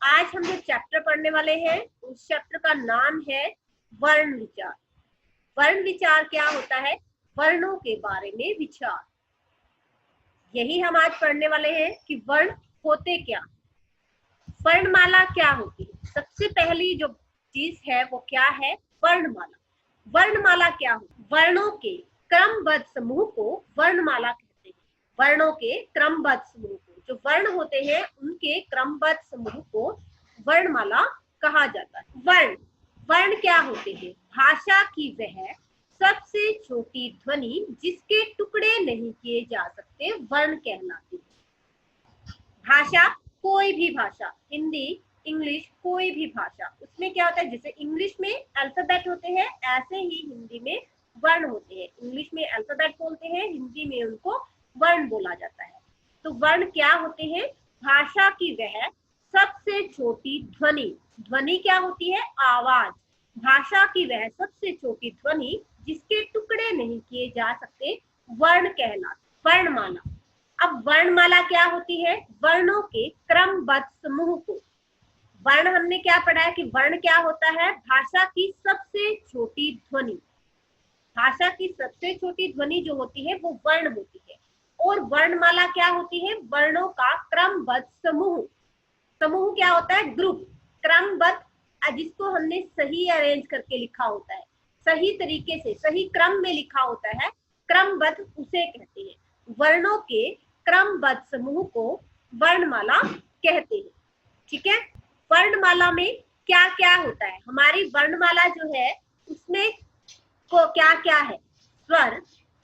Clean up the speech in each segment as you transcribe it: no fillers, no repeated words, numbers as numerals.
आज हम जो चैप्टर पढ़ने वाले हैं उस चैप्टर का नाम है वर्ण विचार। वर्ण विचार क्या होता है? वर्णों के बारे में विचार। यही हम आज पढ़ने वाले हैं कि वर्ण होते क्या, वर्णमाला क्या होती है। सबसे पहली जो चीज है वो क्या है? वर्णमाला। वर्णमाला क्या होती है? वर्णों के क्रमबद्ध समूह को वर्णमाला कहते हैं। वर्णों के क्रमबद्ध समूह को, जो वर्ण होते हैं उनके क्रमबद्ध समूह को वर्णमाला कहा जाता है। वर्ण वर्ण क्या होते हैं? भाषा की वह सबसे छोटी ध्वनि जिसके टुकड़े नहीं किए जा सकते वर्ण कहलाती है। भाषा, कोई भी भाषा, हिंदी, इंग्लिश, कोई भी भाषा, उसमें क्या होता है? जैसे इंग्लिश में अल्फाबेट होते हैं ऐसे ही हिंदी में वर्ण होते हैं। इंग्लिश में अल्फाबेट बोलते हैं, हिंदी में उनको वर्ण बोला जाता है। तो वर्ण क्या होते हैं? भाषा की वह सबसे छोटी ध्वनि। ध्वनि क्या होती है? आवाज। भाषा की वह सबसे छोटी ध्वनि जिसके टुकड़े नहीं किए जा सकते वर्ण कहलाते। वर्णमाला। अब वर्णमाला क्या होती है? वर्णों के क्रमबद्ध समूह को। वर्ण हमने क्या पढ़ा है कि वर्ण क्या होता है? भाषा की सबसे छोटी ध्वनि। भाषा की सबसे छोटी ध्वनि जो होती है वो वर्ण होती है। और वर्णमाला क्या होती है? वर्णों का क्रमबद्ध समूह। समूह क्या होता है? ग्रुप। क्रमबद्ध, जिसको हमने सही अरेंज करके लिखा होता है, सही तरीके से सही क्रम में लिखा होता है, क्रमबद्ध उसे कहते हैं। वर्णों के क्रमबद्ध समूह को वर्णमाला कहते हैं। ठीक है। वर्णमाला में क्या क्या होता है? हमारी वर्णमाला जो है उसमें को क्या क्या है? स्वर,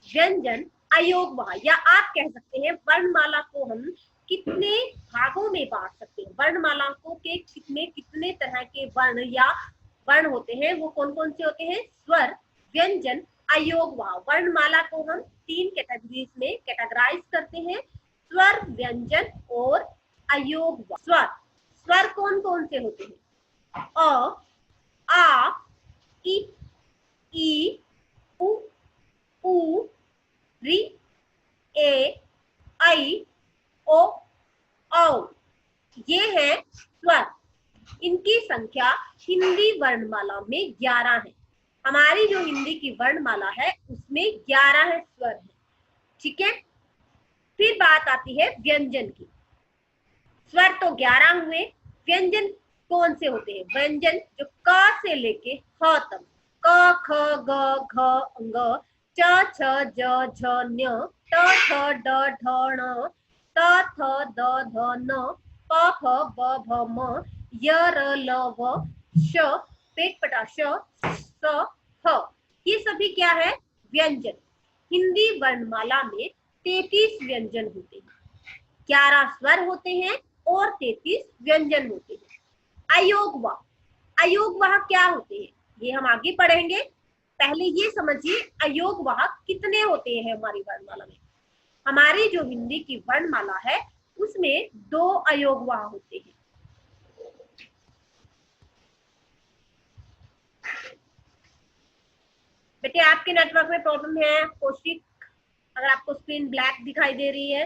व्यंजन, अयोगवाह, या आप कह सकते हैं वर्णमाला को हम कितने भागों में बांट सकते हैं। वर्णमाला को के कितने तरह के वर्ण या वर्ण होते हैं, वो कौन कौन से होते हैं? स्वर, व्यंजन, अयोगवाह। वर्णमाला को हम 3 कैटेगरीज में कैटेगराइज करते हैं, स्वर, व्यंजन और अयोगवाह। स्वर, स्वर कौन कौन से होते हैं? अ, आ, ई, उ, ऊ, री, ए, आई, ओ, औ। ये है स्वर। इनकी संख्या हिंदी वर्णमाला में 11 है। हमारी जो हिंदी की वर्णमाला है उसमें 11 स्वर है। ठीक है। फिर बात आती है व्यंजन की। स्वर तो 11 हुए, व्यंजन कौन से होते हैं? व्यंजन जो क से लेके ह तक, क, ख, ग, घ, ङ, च, छ, ज, झ, ञ, ट, ठ, ड, ढ, ण, त, थ, द, ध, न, प, फ, ब, भ, म, य, र, ल, व, श, पेट पटा श, स, ह। ये सभी क्या है? व्यंजन। हिंदी वर्णमाला में 33 व्यंजन होते हैं, 11 स्वर होते हैं और 33 व्यंजन होते हैं। अयोगवाह। अयोगवाह क्या होते हैं ये हम आगे पढ़ेंगे। पहले ये समझिए अयोगवाह कितने होते हैं हमारी वर्णमाला में। हमारी जो हिंदी की वर्णमाला है उसमें 2 अयोगवाह होते हैं। बेटे आपके नेटवर्क में प्रॉब्लम है। कौशिक, अगर आपको स्क्रीन ब्लैक दिखाई दे रही है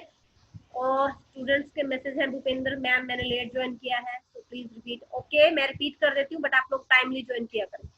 और स्टूडेंट्स के मैसेज है, भूपेंद्र मैम मैंने लेट ज्वाइन किया है तो प्लीज रिपीट। ओके, मैं रिपीट कर देती हूँ बट आप लोग टाइमली ज्वाइन किया करें।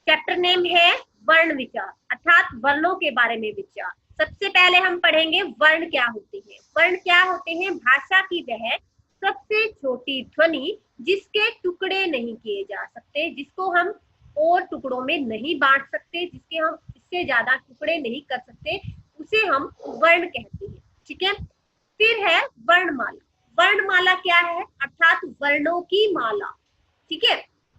चैप्टर नेम है वर्ण विचार, अर्थात वर्णों के बारे में विचार। सबसे पहले हम पढ़ेंगे वर्ण क्या होते हैं। वर्ण क्या होते हैं? भाषा की वह सबसे छोटी ध्वनि जिसके टुकड़े नहीं किए जा सकते, जिसको हम और टुकड़ों में नहीं बांट सकते, जिसके हम इससे ज्यादा टुकड़े नहीं कर सकते, उसे हम वर्ण कहते हैं। ठीक है। फिर है वर्णमाला। वर्णमाला क्या है? अर्थात वर्णों की माला। ठीक है।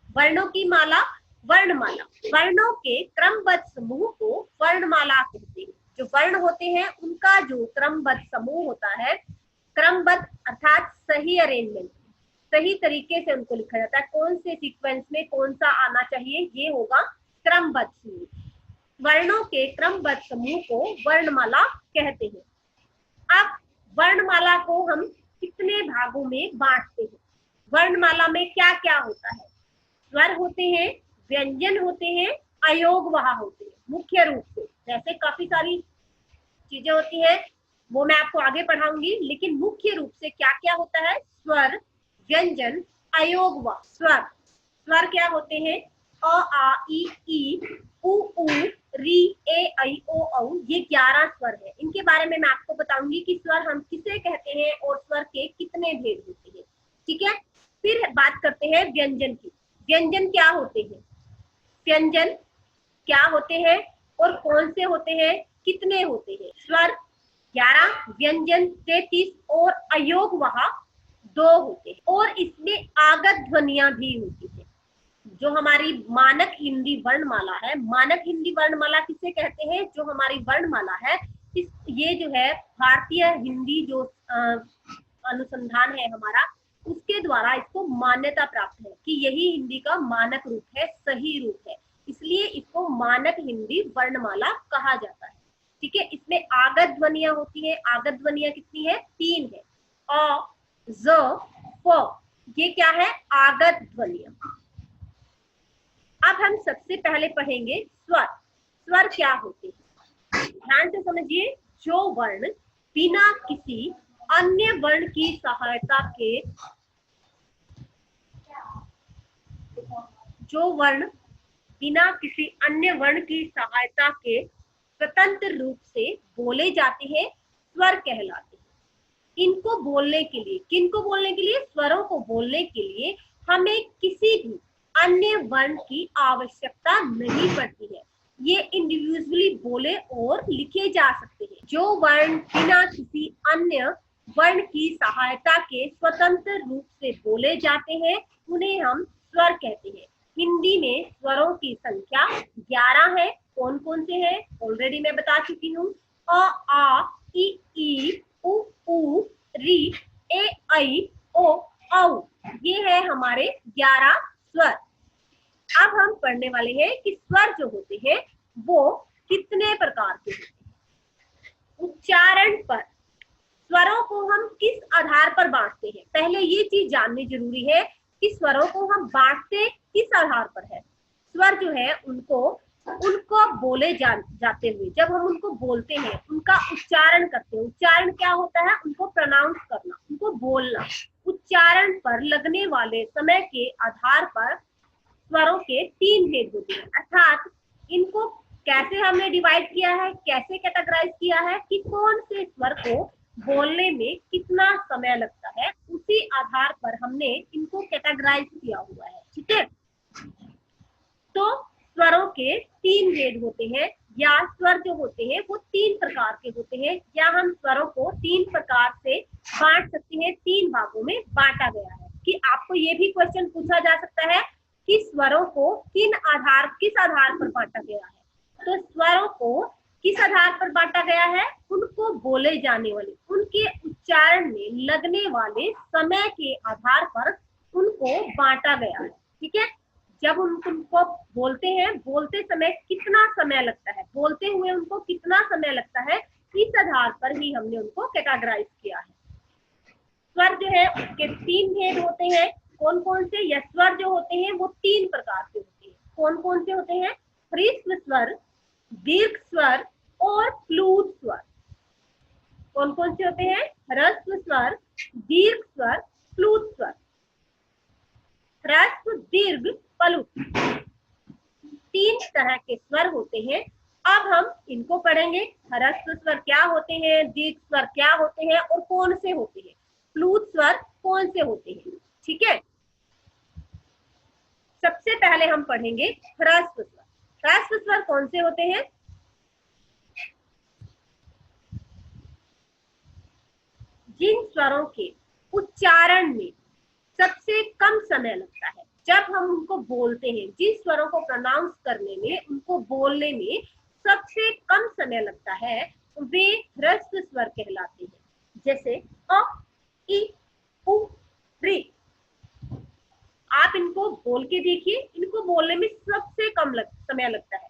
वर्णों की माला, वर्णमाला। वर्णों के क्रमबद्ध समूह को वर्णमाला कहते हैं। जो वर्ण होते हैं उनका जो क्रमबद्ध समूह होता है, क्रमबद्ध अर्थात सही अरेंजमेंट, सही तरीके से उनको लिखा जाता है। कौन से सीक्वेंस में कौन सा आना चाहिए, ये होगा क्रमबद्ध समूह। वर्णों के क्रमबद्ध समूह को वर्णमाला कहते हैं। अब वर्णमाला को हम कितने भागों में बांटते हैं? वर्णमाला में क्या क्या होता है? स्वर होते हैं, व्यंजन होते हैं, अयोगवाह होते हैं मुख्य रूप से। वैसे काफी सारी चीजें होती हैं वो मैं आपको आगे पढ़ाऊंगी, लेकिन मुख्य रूप से क्या क्या होता है, स्वर, व्यंजन, अयोग व स्वर। स्वर क्या होते हैं, अ आ ई उ री ए ऐ ओ औ, ये 11 स्वर है। इनके बारे में मैं आपको बताऊंगी कि स्वर हम किसे कहते हैं और स्वर के कितने भेद होते हैं। ठीक है, फिर बात करते हैं व्यंजन की। व्यंजन क्या होते हैं, व्यंजन क्या होते हैं और कौन से होते हैं, कितने होते हैं। स्वर 11, व्यंजन 33 और अयोग वहा 2 होते हैं। और इसमें आगत ध्वनियां भी होती है। जो हमारी मानक हिंदी वर्णमाला है, मानक हिंदी वर्णमाला किसे कहते हैं, जो हमारी वर्णमाला है, ये जो है भारतीय हिंदी जो अनुसंधान है हमारा, उसके द्वारा इसको मान्यता प्राप्त है कि यही हिंदी का मानक रूप है, सही रूप है, इसलिए इसको मानक हिंदी वर्णमाला कहा जाता है। ठीक है, इसमें आगत ध्वनियां होती है। आगत ध्वनियां कितनी है, 3 है, अ, ज, फ, ये क्या है, आगत ध्वनियां। अब हम सबसे पहले पढ़ेंगे स्वर। स्वर क्या होते हैं, ध्यान से समझिए। जो वर्ण बिना किसी अन्य वर्ण की सहायता के, जो वर्ण बिना किसी अन्य वर्ण की सहायता के स्वतंत्र रूप से बोले जाते हैं, स्वर कहलाते हैं। इनको बोलने के लिए, किनको बोलने के लिए, स्वरों को बोलने के लिए हमें किसी भी अन्य वर्ण की आवश्यकता नहीं पड़ती है। ये इंडिविजुअली बोले और लिखे जा सकते हैं। जो वर्ण बिना किसी अन्य वर्ण की सहायता के स्वतंत्र रूप से बोले जाते हैं, उन्हें हम स्वर कहते हैं। हिंदी में स्वरों की संख्या 11 है। कौन कौन से हैं, ऑलरेडी मैं बता चुकी हूँ। अ आ ई उ री ए ऐ ओ औ, ये है हमारे 11 स्वर। अब हम पढ़ने वाले हैं कि स्वर जो होते हैं वो कितने प्रकार के होते हैं। उच्चारण पर स्वरों को हम किस आधार पर बांटते हैं, पहले ये चीज जाननी जरूरी है कि स्वरों को हम बांटते किस आधार पर है। स्वर जो है उनको बोले जाते हुए, जब हम उनको बोलते हैं, उनका उच्चारण करते हैं। उच्चारण क्या होता है, उनको प्रोनाउंस करना, उनको बोलना। उच्चारण पर लगने वाले समय के आधार पर स्वरों के 3 भेद होते हैं। अर्थात इनको कैसे हमने डिवाइड किया है, कैसे कैटेगराइज किया है कि कौन से स्वर को बोलने में कितना समय लगता है, उसी आधार पर हमने इनको कैटेगराइज किया हुआ है। ठीक है, तो स्वरों के 3 भेद होते हैं, या स्वर जो होते हैं वो 3 प्रकार के होते हैं, या हम स्वरों को 3 प्रकार से बांट सकते हैं। 3 भागों में बांटा गया है। कि आपको ये भी क्वेश्चन पूछा जा सकता है कि स्वरों को किस आधार पर बांटा गया है। तो स्वरों को किस आधार पर बांटा गया है, उनको बोले जाने वाले, उनके उच्चारण में लगने वाले समय के आधार पर उनको बांटा गया है। ठीक है, जब उनको बोलते हैं, बोलते समय कितना समय लगता है, बोलते हुए उनको कितना समय लगता है, इस आधार पर ही हमने उनको कैटेगराइज किया है। स्वर जो है उसके 3 भेद होते हैं। कौन कौन से, या स्वर जो होते हैं वो 3 प्रकार के होते हैं। कौन कौन से होते हैं, ह्रस्व स्वर, दीर्घ स्वर और प्लूत स्वर। कौन कौन से होते हैं, ह्रस्व स्वर, दीर्घ स्वर, प्लूत स्वर। ह्रस्व, दीर्घ, प्लूत, 3 तरह के स्वर होते हैं। अब हम इनको पढ़ेंगे। ह्रस्व स्वर क्या होते हैं, दीर्घ स्वर क्या होते हैं और कौन से होते हैं, प्लूत स्वर कौन से होते हैं। ठीक है, सबसे पहले हम पढ़ेंगे ह्रस्व स्वर। ह्रस्व स्वर कौन से होते हैं, जिन स्वरों के उच्चारण में सबसे कम समय लगता है। जब हम उनको बोलते हैं, जिन स्वरों को प्रोनाउंस करने में, उनको बोलने में सबसे कम समय लगता है, वे ह्रस्व स्वर कहलाते हैं। जैसे अ, ई, उ, री। आप इनको बोल के देखिए, इनको बोलने में सबसे कम समय लगता है।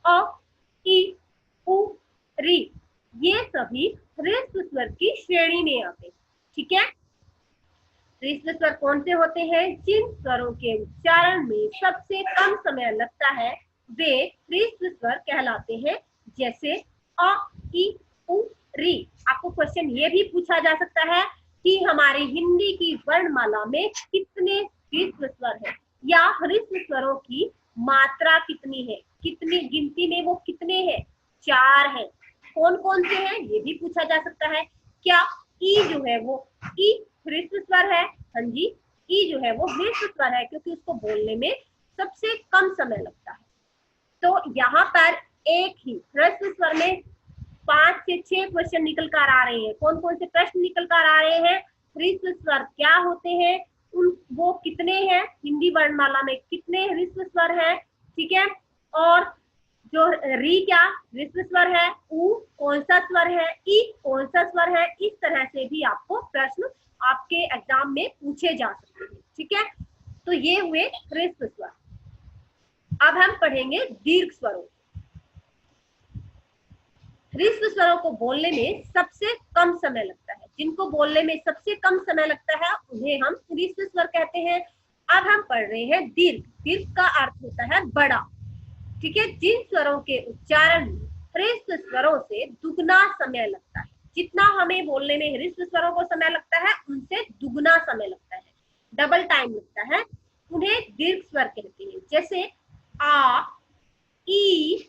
अ, ई, उ, री, ये सभी ह्रस्व स्वर की श्रेणी में आते हैं। ठीक है, ह्रस्व स्वर कौन से होते हैं, जिन स्वरों के उच्चारण में सबसे कम समय लगता है, वे ह्रस्व स्वर कहलाते हैं। जैसे अ, ई, उ, री। आपको क्वेश्चन ये भी पूछा जा सकता है कि हमारी हिंदी की वर्णमाला में कितने ह्रस्व स्वर है, या ह्रस्व स्वरों की मात्रा कितनी है, कितनी गिनती में वो कितने हैं, 4 है। कौन कौन से हैं ये भी पूछा जा सकता है। क्या ई जो है वो ई ह्रस्व स्वर है? हाँ जी, ई जो है वो ह्रस्व स्वर है, क्योंकि उसको बोलने में सबसे कम समय लगता है। तो यहाँ पर एक ही ह्रस्व स्वर में 5 से 6 क्वेश्चन निकल कर आ रहे हैं। कौन कौन से प्रश्न निकल कर आ रहे हैं? ह्रस्व स्वर क्या होते हैं, उन वो कितने हैं, हिंदी वर्णमाला में कितने ह्रस्व स्वर हैं, ठीक है। और जो री क्या ह्रस्व स्वर है, उ कौन सा स्वर है, ई कौन सा स्वर है। इस तरह से भी आपको प्रश्न आपके एग्जाम में पूछे जा सकते हैं, ठीक है। तो ये हुए ह्रस्व स्वर। अब हम पढ़ेंगे दीर्घ स्वरों। ह्रस्व स्वरों को बोलने में सबसे कम समय लगता है, जिनको बोलने में सबसे कम समय लगता है उन्हें हम ह्रस्व स्वर कहते हैं। अब हम पढ़ रहे हैं दीर्घ। दीर्घ का अर्थ होता है बड़ा, ठीक है। जिन स्वरों के उच्चारण में ह्रस्व स्वरों से दुगना समय लगता है, जितना हमें बोलने में ह्रस्व स्वरों को समय लगता है उनसे दुगना समय लगता है, डबल टाइम लगता है, उन्हें दीर्घ स्वर कहते हैं। जैसे आ, ई,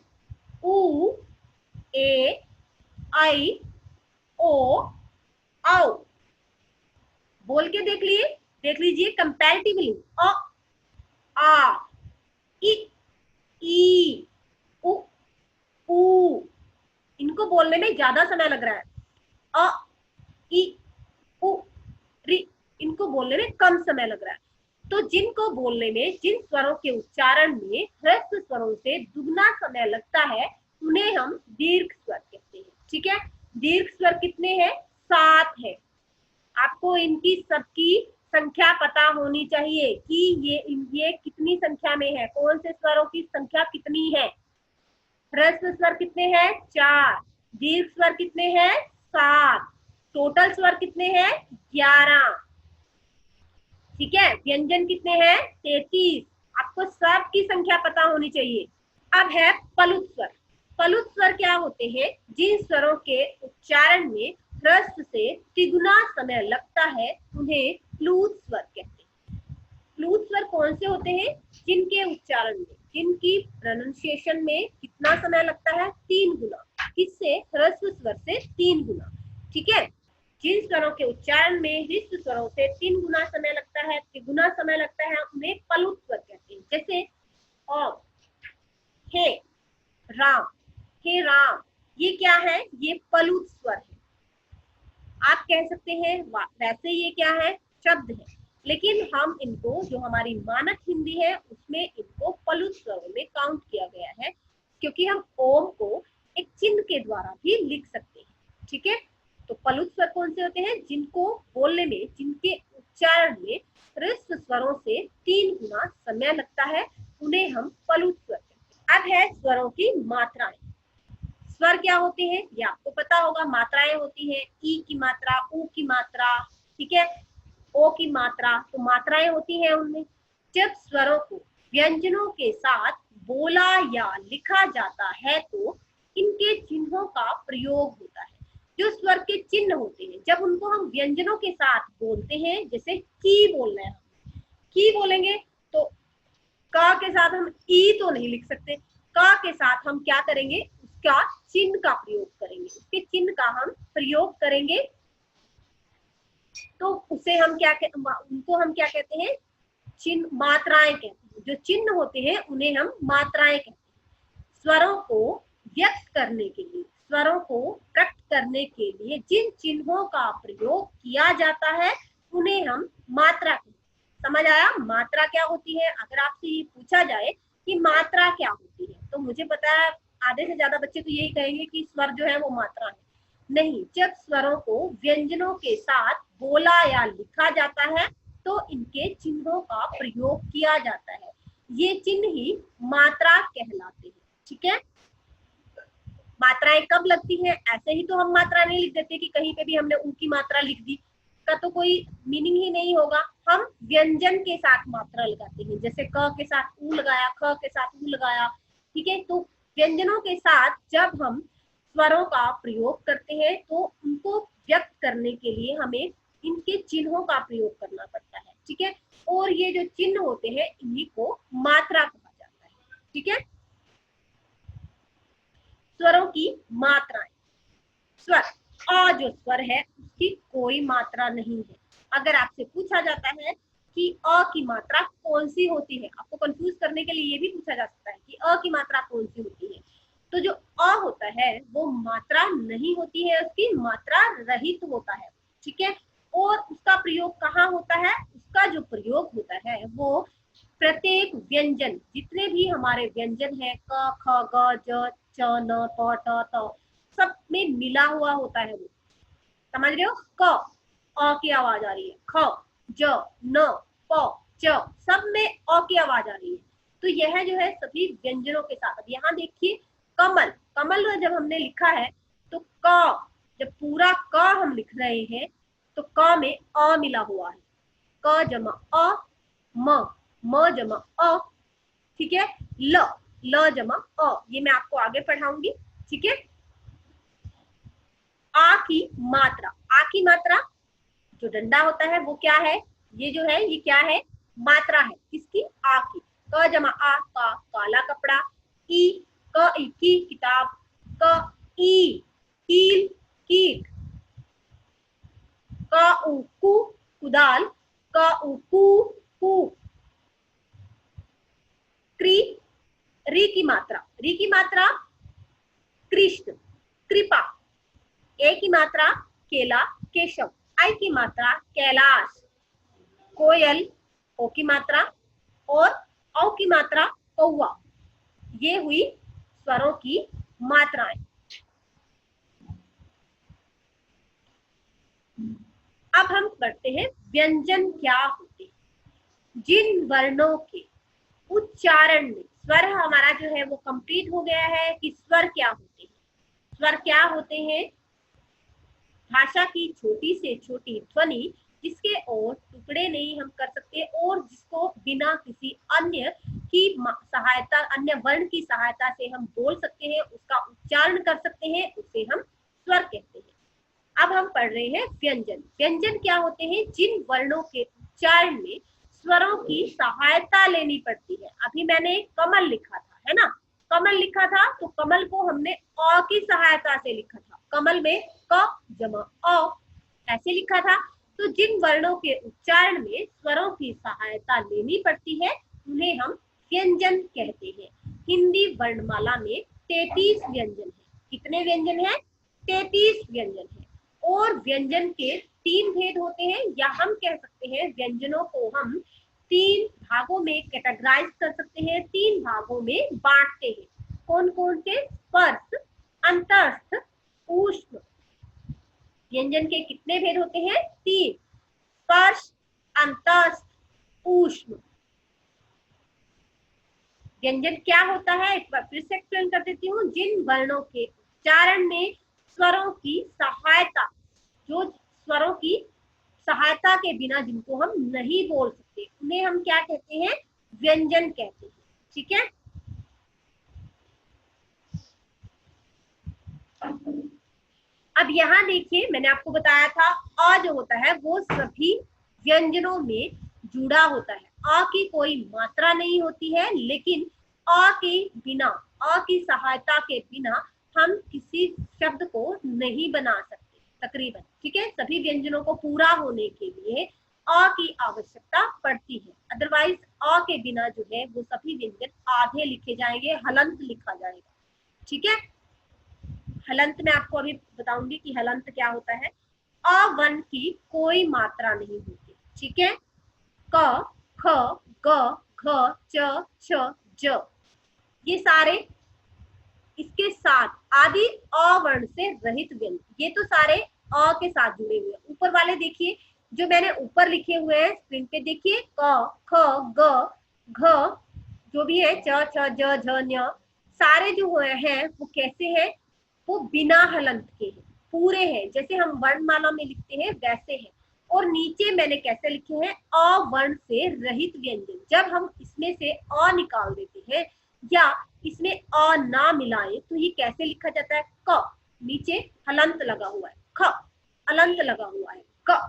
उ, ए, आई, ओ, औ। बोल के देख लीजिए कंपैरेटिवली। अ, आ, ई, उ, ऊ, इनको बोलने में ज्यादा समय लग रहा है। अ, ई, उ, री, इनको बोलने में कम समय लग रहा है। तो जिनको बोलने में, जिन स्वरों के उच्चारण में ह्रस्व स्वरों से दुगना समय लगता है उन्हें हम दीर्घ स्वर कहते हैं, ठीक है। दीर्घ स्वर कितने हैं? 7 है। आपको इनकी सबकी संख्या पता होनी चाहिए कि ये कितनी संख्या में है, कौन से स्वरों की संख्या कितनी है। ह्रस्व स्वर कितने हैं? 4। दीर्घ स्वर कितने हैं? 7। टोटल स्वर कितने हैं? 11, ठीक है। व्यंजन कितने हैं? 33। आपको सबकी संख्या पता होनी चाहिए। अब है पलुत स्वर। पलुत स्वर क्या होते हैं? जिन स्वरों के उच्चारण में ह्रस्व से तिगुना समय लगता है उन्हें प्लुत स्वर कहते हैं। प्लुत स्वर कौन से होते हैं? जिनके उच्चारण में, जिनकी प्रोनाउंसिएशन में कितना समय लगता है? 3 गुना। किससे? ह्रस्व स्वर से 3 गुना, ठीक है। जिन स्वरों के उच्चारण में ह्रस्व स्वरों से 3 गुना समय लगता है, तिगुना समय लगता है, उन्हें पलुत स्वर कहते हैं। जैसे ओ, हे राम, हे राम, ये क्या है? ये पलुत स्वर है। आप कह सकते हैं वैसे ये क्या है? शब्द है, लेकिन हम इनको, जो हमारी मानक हिंदी है उसमें इनको पलुत स्वरों में काउंट किया गया है, क्योंकि हम ओम को एक चिन्ह के द्वारा भी लिख सकते हैं, ठीक है। तो पलुत स्वर कौन से होते हैं? जिनको बोलने में, जिनके उच्चारण में ह्रस्व स्वरों से 3 गुना समय लगता है उन्हें हम पलुत स्वर कहते हैं। अब है स्वरों की मात्राएं। स्वर क्या होते हैं ये आपको पता होगा। मात्राएं होती है ई की मात्रा, उ की मात्रा, ठीक है, ओ की मात्रा। तो मात्राएं होती है उनमें। जब स्वरों को व्यंजनों के साथ बोला या लिखा जाता है तो इनके चिन्हों का प्रयोग होता है। जो स्वर के चिन्ह होते हैं, जब उनको हम व्यंजनों के साथ बोलते हैं, जैसे की बोल रहे हैं, की बोलेंगे तो क के साथ हम ई तो नहीं लिख सकते, क के साथ हम क्या करेंगे? उसका चिन्ह का प्रयोग करेंगे, उसके चिन्ह का हम प्रयोग करेंगे। तो उसे हम उनको हम क्या कहते हैं? चिन्ह, मात्राएं कहते हैं। जो चिन्ह होते हैं उन्हें हम मात्राएं कहते हैं। स्वरों को व्यक्त करने के लिए, स्वरों को प्रकट करने के लिए जिन चिन्हों का प्रयोग किया जाता है उन्हें हम मात्रा कहते हैं। समझ आया मात्रा क्या होती है? अगर आपसे ये पूछा जाए कि मात्रा क्या होती है, तो मुझे पता है आधे से ज्यादा बच्चे तो यही कहेंगे कि स्वर जो है वो मात्रा है। नहीं, जब स्वरों को व्यंजनों के साथ बोला या लिखा जाता है तो इनके चिन्हों का प्रयोग किया जाता है। ये चिन्ह ही मात्रा कहलाते हैं, ठीक है। मात्राएं कब लगती हैं? ऐसे ही तो हम मात्रा नहीं लिख देते कि कहीं पे भी हमने ऊ की मात्रा लिख दी, का तो कोई मीनिंग ही नहीं होगा। हम व्यंजन के साथ मात्रा लगाते हैं, जैसे क के साथ ऊ लगाया, ख के साथ ऊ लगाया, ठीक है। तो व्यंजनों के साथ जब हम स्वरों का प्रयोग करते हैं तो उनको व्यक्त करने के लिए हमें इनके चिन्हों का प्रयोग करना पड़ता है, ठीक है। और ये जो चिन्ह होते हैं इन्हीं को मात्रा कहा जाता है, ठीक है। स्वरों की मात्राएं। स्वर, अ जो स्वर है उसकी कोई मात्रा नहीं है। अगर आपसे पूछा जाता है कि अ की मात्रा कौन सी होती है, आपको कंफ्यूज करने के लिए ये भी पूछा जा सकता है कि अ की मात्रा कौन सी होती है, तो जो अ होता है वो मात्रा नहीं होती है, उसकी मात्रा रहित होता है, ठीक है। और उसका प्रयोग कहाँ होता है, उसका जो प्रयोग होता है वो प्रत्येक व्यंजन, जितने भी हमारे व्यंजन है क ख ग ज च न प ट त, सब में मिला हुआ होता है वो, समझ रहे हो। क, अ की आवाज आ रही है, ख, ज, न, प, च, सब में अ की आवाज आ रही है। तो यह जो है सभी व्यंजनों के साथ। अब यहाँ देखिए कमल, कमल में जब हमने लिखा है तो क, जब पूरा क हम लिख रहे हैं तो क में अ मिला हुआ है, क जमा अ, म जमा अ, ठीक है। ल जमा अ, ये मैं आपको आगे पढ़ाऊंगी, ठीक है। आ की मात्रा, आ की मात्रा जो डंडा होता है वो क्या है, ये जो है ये क्या है, मात्रा है किसकी, आ की। क जमा आ, का काला कपड़ा। ई, क ई की किताब। क ई कील कीट। क उ कु कुदाल। क उ कु कूप। क्री, री की मात्रा, री की मात्रा कृष्ण कृपा। ए की मात्रा केला केशव। आई की मात्रा कैलाश कोयल, ओ की मात्रा, और औ की मात्रा कौवा। ये हुई स्वरों की मात्राएं। अब हम बढ़ते हैं व्यंजन क्या होते हैं। जिन वर्णों के उच्चारण में, स्वर हमारा जो है वो कंप्लीट हो गया है कि स्वर क्या होते हैं। स्वर क्या होते हैं, भाषा की छोटी से छोटी ध्वनि जिसके और टुकड़े नहीं हम कर सकते और जिसको बिना किसी अन्य की सहायता, अन्य वर्ण की सहायता से हम बोल सकते हैं, उसका उच्चारण कर सकते हैं, उसे हम स्वर कहते हैं। अब हम पढ़ रहे हैं व्यंजन। व्यंजन क्या होते हैं, जिन वर्णों के उच्चारण में स्वरों की सहायता लेनी पड़ती है। अभी मैंने कमल लिखा था, है ना, कमल लिखा था तो कमल को हमने अ की सहायता से लिखा था, कमल में क जमा अ ऐसे लिखा था। तो जिन वर्णों के उच्चारण में स्वरों की सहायता लेनी पड़ती है उन्हें हम व्यंजन कहते हैं। हिंदी वर्णमाला में 33 व्यंजन है। कितने व्यंजन है, 33 व्यंजन है। और व्यंजन के 3 भेद होते हैं, या हम कह सकते हैं व्यंजनों को हम 3 भागों में कैटेगराइज कर सकते हैं, 3 भागों में बांटते हैं। कौन कौन से, स्पर्श, अंतस्थ, ऊष्म। व्यंजन के कितने भेद होते हैं, 3, स्पर्श, अंतस्थ, ऊष्म। व्यंजन क्या होता है, एक बार फिर से एक्सप्लेन कर देती हूँ। जिन वर्णों के उच्चारण में स्वरों की सहायता, जो स्वरों की सहायता के बिना जिनको हम नहीं बोल सकते, उन्हें हम क्या कहते हैं, व्यंजन कहते हैं, ठीक है। अब यहाँ देखिए मैंने आपको बताया था अ जो होता है वो सभी व्यंजनों में जुड़ा होता है। अ की कोई मात्रा नहीं होती है, लेकिन अ के बिना, अ की सहायता के बिना हम किसी शब्द को नहीं बना सकते तकरीबन, ठीक है। सभी व्यंजनों को पूरा होने के लिए अ की आवश्यकता पड़ती है, अदरवाइज अ के बिना जो है वो सभी व्यंजन आधे लिखे जाएंगे, हलंत लिखा जाएगा, ठीक है। हलंत में आपको अभी बताऊंगी कि हलंत क्या होता है। अ वर्ण की कोई मात्रा नहीं होती, ठीक है। क, ख, ग, घ, च, छ, ज, ये सारे इसके साथ आदि अ वर्ण से रहित व्यंजन, ये तो सारे अ के साथ जुड़े हुए हैं। ऊपर वाले देखिए जो मैंने ऊपर लिखे हुए हैं स्क्रीन पे देखिए, क, ख, ग, घ, जो भी है च, छ, ज, झ, ञ, सारे जो हुए हैं वो कैसे हैं, वो बिना हलंत के हैं, पूरे हैं, जैसे हम वर्णमाला में लिखते हैं वैसे हैं। और नीचे मैंने कैसे लिखे हैं, अ वर्ण से रहित व्यंजन। जब हम इसमें से अ निकाल देते हैं या इसमें अ ना मिलाएं तो ये कैसे लिखा जाता है, क। नीचे हलंत लगा हुआ है, ख हलंत लगा हुआ है, क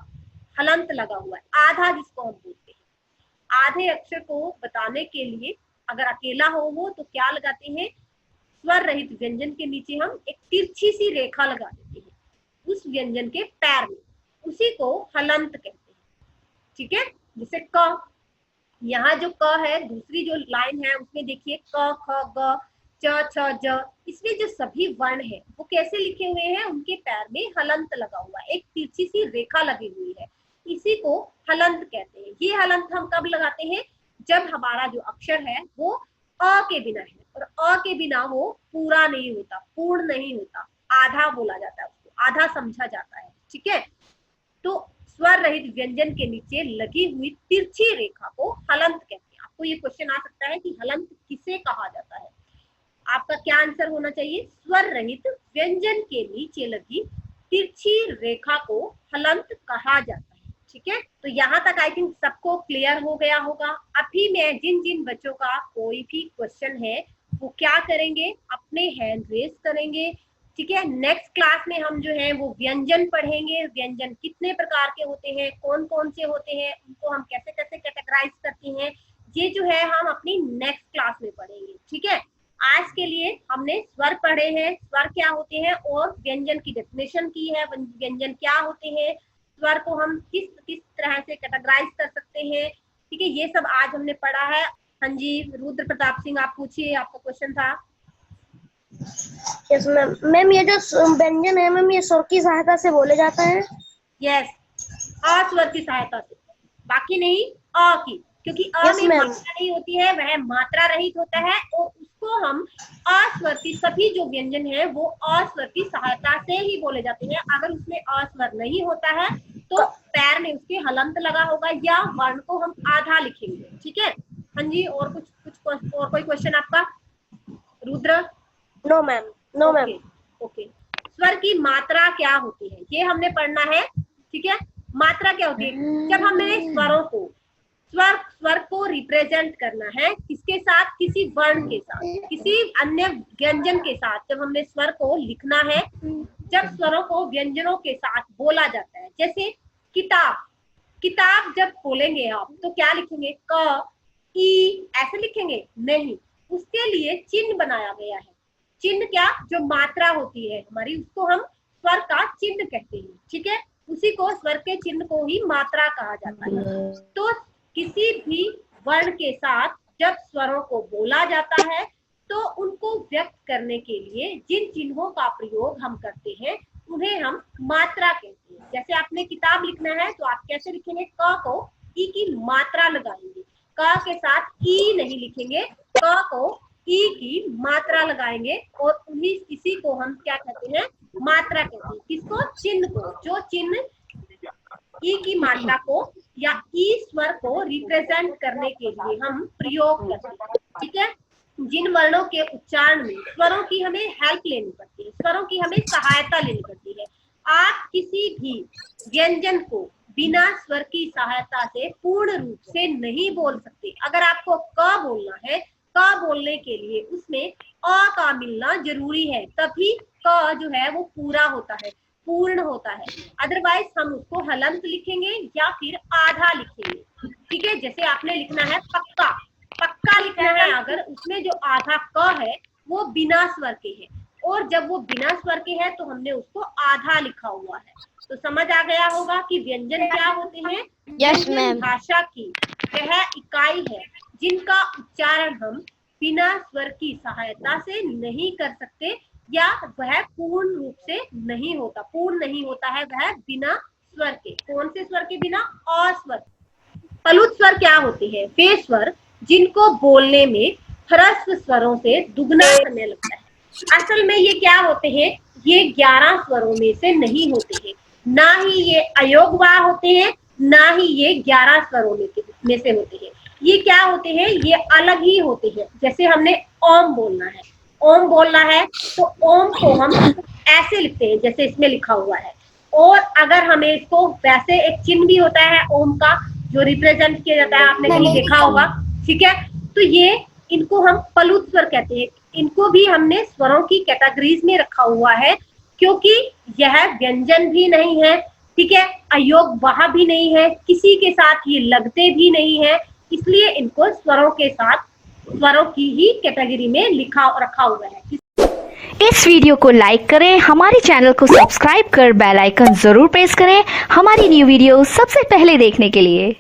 हलंत लगा हुआ है, आधा जिसको हम बोलते हैं। आधे अक्षर को बताने के लिए अगर अकेला हो वो तो क्या लगाते हैं, स्वर रहित व्यंजन के नीचे हम एक तिरछी सी रेखा लगा देते हैं उस व्यंजन के पैर में, उसी को हलंत कहते हैं। ठीक है, जैसे क, यहाँ जो क है दूसरी जो लाइन है उसमें देखिए क ख ग च छ ज, इसमें जो सभी वर्ण है वो कैसे लिखे हुए हैं, उनके पैर में हलंत लगा हुआ है, एक तिरछी सी रेखा लगी हुई है, इसी को हलंत कहते हैं। ये हलंत हम कब लगाते हैं, जब हमारा जो अक्षर है वो अ के बिना है, और अ के बिना वो पूरा नहीं होता, पूर्ण नहीं होता, आधा बोला जाता है उसको, आधा समझा जाता है। ठीक है, तो स्वर रहित व्यंजन के नीचे लगी हुई तिरछी रेखा को हलंत कहते हैं। आपको ये क्वेश्चन आ सकता है कि हलंत किसे कहा जाता है, आपका क्या आंसर होना चाहिए, स्वर रहित व्यंजन के नीचे लगी तिरछी रेखा को हलंत कहा जाता है। ठीक है, तो यहाँ तक आई थिंक सबको क्लियर हो गया होगा। अभी मैं जिन जिन बच्चों का कोई भी क्वेश्चन है वो क्या करेंगे, अपने हैंड रेज करेंगे। ठीक है, नेक्स्ट क्लास में हम जो है वो व्यंजन पढ़ेंगे, व्यंजन कितने प्रकार के होते हैं, कौन कौन से होते हैं, उनको हम कैसे कैसे कैटेगराइज करते हैं, ये जो है हम अपनी नेक्स्ट क्लास में पढ़ेंगे। ठीक है, आज के लिए हमने स्वर पढ़े हैं, स्वर क्या होते हैं और व्यंजन की डेफिनेशन की है, व्यंजन क्या होते हैं, स्वर को हम किस किस तरह से कैटेगराइज कर सकते हैं। ठीक है, ये सब आज हमने पढ़ा है। हाँ जी, रुद्र प्रताप सिंह आप पूछिए, आपका क्वेश्चन था। Yes ma'am. मैम ये जो व्यंजन है मैम, ये स्वर की सहायता से बोले जाते हैं? यस, अ स्वर की सहायता से, बाकी नहीं अ की, क्योंकि अ में मात्रा नहीं होती है, वह मात्रा रहित होता है, और उसको हम अ स्वर की सभी जो व्यंजन है वो अ स्वर की सहायता से ही बोले जाते हैं। अगर उसमें अ स्वर नहीं होता है तो पैर में उसके हलंत लगा होगा या वर्ण को हम आधा लिखेंगे। ठीक है, हाँ जी, और कुछ और कोई क्वेश्चन आपका Rudra? No ma'am, no ma'am. Okay, स्वर की मात्रा क्या होती है ये हमने पढ़ना है। ठीक है, मात्रा क्या होती है, जब हमें स्वरों को स्वर को रिप्रेजेंट करना है किसके साथ, किसी वर्ण के साथ, किसी अन्य व्यंजन के साथ, जब हमने स्वर को लिखना है, जब स्वरों को व्यंजनों के साथ बोला जाता है, जैसे किताब, किताब जब बोलेंगे आप तो क्या लिखेंगे, क ई ऐसे लिखेंगे नहीं, उसके लिए चिन्ह बनाया गया है। चिन्ह क्या, जो मात्रा होती है हमारी उसको हम स्वर का चिन्ह कहते हैं। ठीक है, उसी को स्वर के चिन्ह को ही मात्रा कहा जाता है। तो किसी भी वर्ण के साथ जब स्वरों को बोला जाता है तो उनको व्यक्त करने के लिए जिन चिन्हों का प्रयोग हम करते हैं उन्हें हम मात्रा कहते हैं। जैसे आपने किताब लिखना है तो आप कैसे लिखेंगे, क को ई की मात्रा लगाएंगे, क के साथ ई नहीं लिखेंगे, क को ई की मात्रा लगाएंगे, और उन्हीं इसी को हम क्या कहते हैं, मात्रा कहते हैं। किसको, चिन्ह को, जो चिन्ह ई की मात्रा को या ई स्वर को रिप्रेजेंट करने के लिए हम प्रयोग करते हैं। ठीक है, जिन वर्णों के उच्चारण में स्वरों की हमें हेल्प लेनी पड़ती है, स्वरों की हमें सहायता लेनी पड़ती है। आप किसी भी व्यंजन को बिना स्वर की सहायता से पूर्ण रूप से नहीं बोल सकते। अगर आपको क बोलना है, क बोलने के लिए उसमें अ का मिलना जरूरी है, तभी क जो है वो पूरा होता है, पूर्ण होता है। अदरवाइज हम उसको हलंत लिखेंगे या फिर आधा लिखेंगे। ठीक है, जैसे आपने लिखना है पक्का, पक्का लिखना है, अगर उसमें जो आधा क है वो बिना स्वर के है, और जब वो बिना स्वर के है तो हमने उसको आधा लिखा हुआ है। तो समझ आ गया होगा कि व्यंजन क्या होते हैं। Yes ma'am. भाषा की वह इकाई है जिनका उच्चारण हम बिना स्वर की सहायता से नहीं कर सकते, या वह पूर्ण रूप से नहीं होता, पूर्ण नहीं होता है वह बिना स्वर के। कौन से स्वर के बिना, अस्वर। पलुत स्वर क्या होते हैं, वे स्वर जिनको बोलने में ह्रस्व स्वरों से दुगना समय लगता है। असल में ये क्या होते हैं, ये 11 स्वरों में से नहीं होते हैं, ना ही ये अयोगवाह होते हैं, ना ही ये 11 स्वरों में से होते हैं। ये क्या होते हैं, ये अलग ही होते हैं। जैसे हमने ओम बोलना है, ओम बोलना है तो ओम को हम ऐसे लिखते हैं जैसे इसमें लिखा हुआ है, और अगर हमें इसको वैसे एक चिन्ह भी होता है ओम का जो रिप्रेजेंट किया जाता है, आपने कहीं देखा होगा। ठीक है, तो ये इनको हम पलुत स्वर कहते हैं। इनको भी हमने स्वरों की कैटेगरीज में रखा हुआ है, क्योंकि यह व्यंजन भी नहीं है, ठीक है, अयोग वह भी नहीं है, किसी के साथ ये लगते भी नहीं है, इसलिए इनको स्वरों के साथ, स्वरों की ही कैटेगरी में रखा हुआ है। इस वीडियो को लाइक करें, हमारे चैनल को सब्सक्राइब कर बेल आइकन जरूर प्रेस करें हमारी न्यू वीडियो सबसे पहले देखने के लिए।